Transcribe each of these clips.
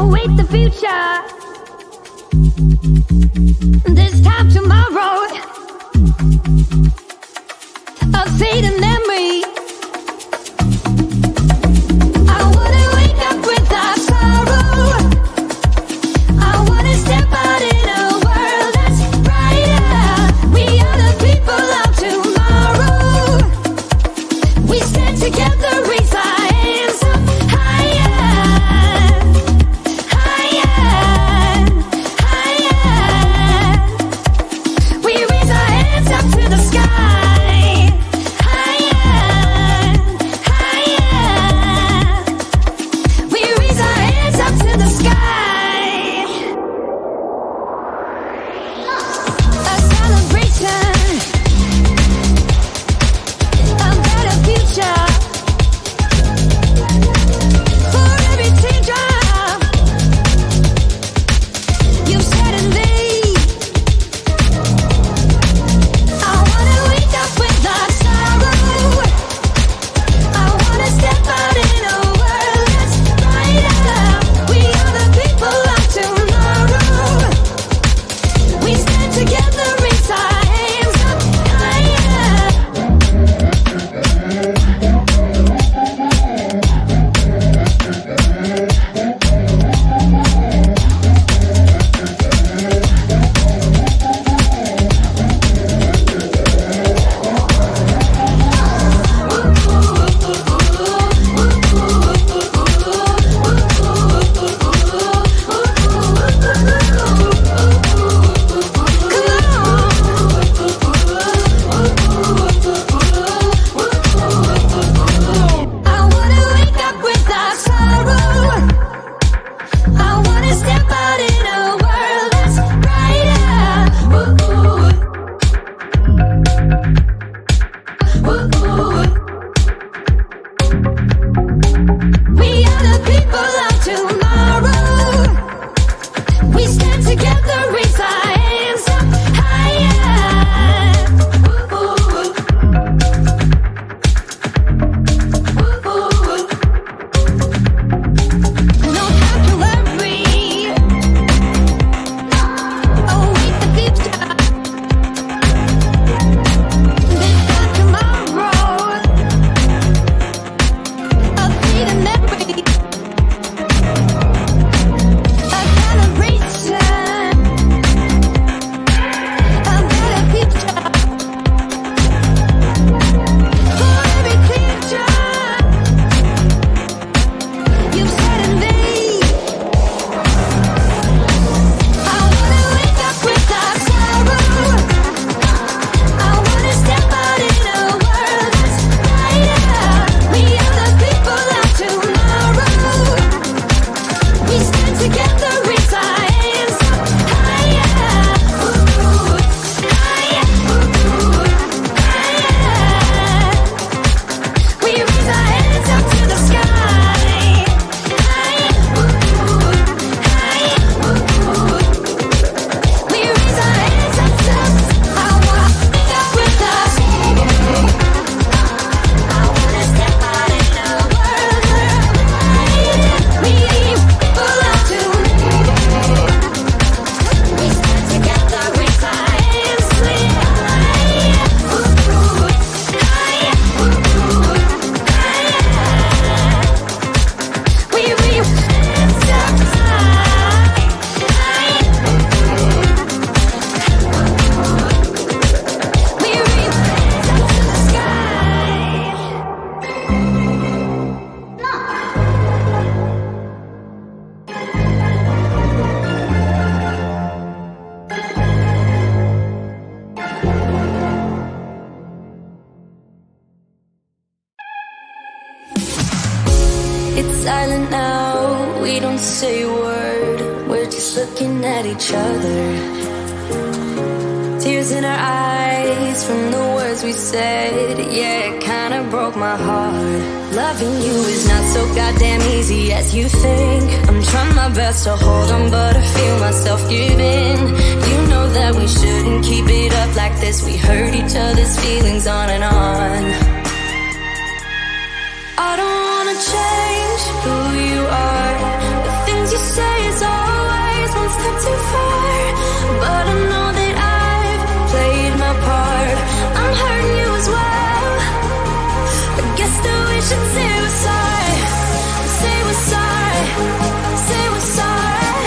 await the future. This time tomorrow, a fading memory. I wanna wake up without sorrow. I wanna step out in a world that's brighter. We are the people of tomorrow. We stand together, raise our hands up higher, higher, higher. We raise our hands up to the sky, higher, higher. We raise our hands up to the sky. A celebration, a better future. For every teardrop you've shed in me, I wanna wake up without sorrow. I wanna step out in a world that's brighter. We are the people of tomorrow. We stand together, raise our hands up higher. I wanna wake up without sorrow. I wanna step out in a world that's brighter. We are the people of tomorrow. We stand together, raise our hands up higher. No time to worry. Await the future. This time tomorrow, a fleeting memory. A celebration, a better future. For every teardrop you've shed in me, I wanna wake up without sorrow. I wanna step out in a world that's brighter. We are the people of tomorrow. We stand together, raise our hands up higher, higher, higher. We raise our hands up to the sky, higher, higher. We raise our hands up to I wanna wake up without sorrow. I wanna step out in a world that's brighter. We people of tomorrow. We stand together, raise our hands higher, higher, higher. We raise our hands up high, higher. We raise our hands up to the sky. It's silent now, we don't say a word. We're just looking at each other. Tears in our eyes from the words we said. Yeah, it kinda broke my heart. Loving you is not so goddamn easy as you think. I'm trying my best to hold on, but I feel myself giving. You know that we shouldn't keep it up like this. We hurt each other's feelings on and on. I don't wanna change who you are. The things you say is always one step too far, but I know that I've played my part. I'm hurting you as well. I guess that we should say we're sorry. Say we're sorry. Say we're sorry.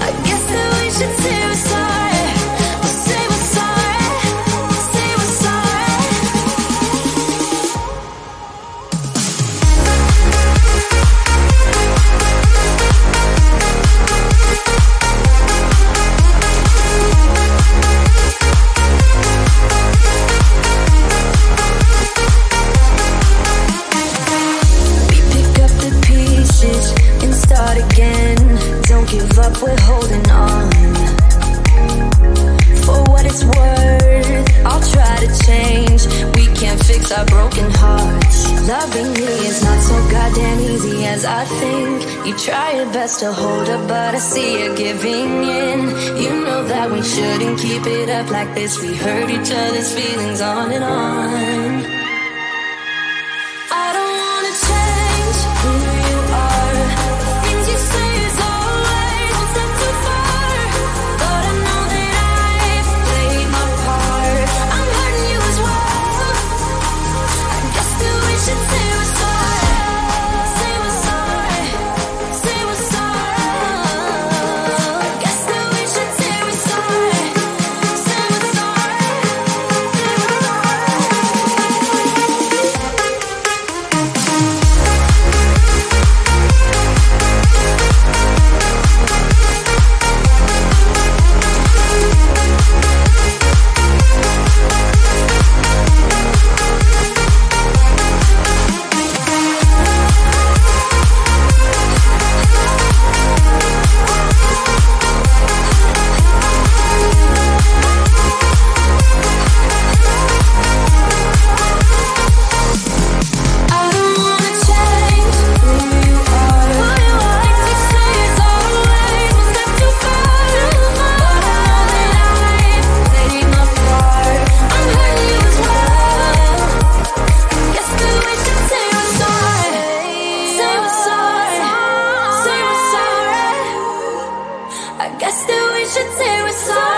I guess that we should say we're sorry. Say we're sorry. Say we're sorry. We pick up the pieces and start again. Don't give up, we're holding on. For what it's worth, I'll try to change. We can't fix our broken hearts. Loving me is not so goddamn easy as I think. You try your best to hold up, but I see you giving in. You know that we shouldn't keep it up like this. We hurt each other's feelings on and on. I don't wanna change who you are. The things you say is always one step too far, but I know that I've played my part. I'm hurting you as well. I guess that we should say we're sorry. Say we're sorry. Say we're sorry. I guess that we should say we're sorry. Say we're sorry. Say we're I don't wanna change who you are. The things you say is always one step too far, but I know that I've played my part. I'm hurting you as well. Guess that we should say we're sorry. Say we're sorry. Say we're sorry. I guess that we should say we're sorry.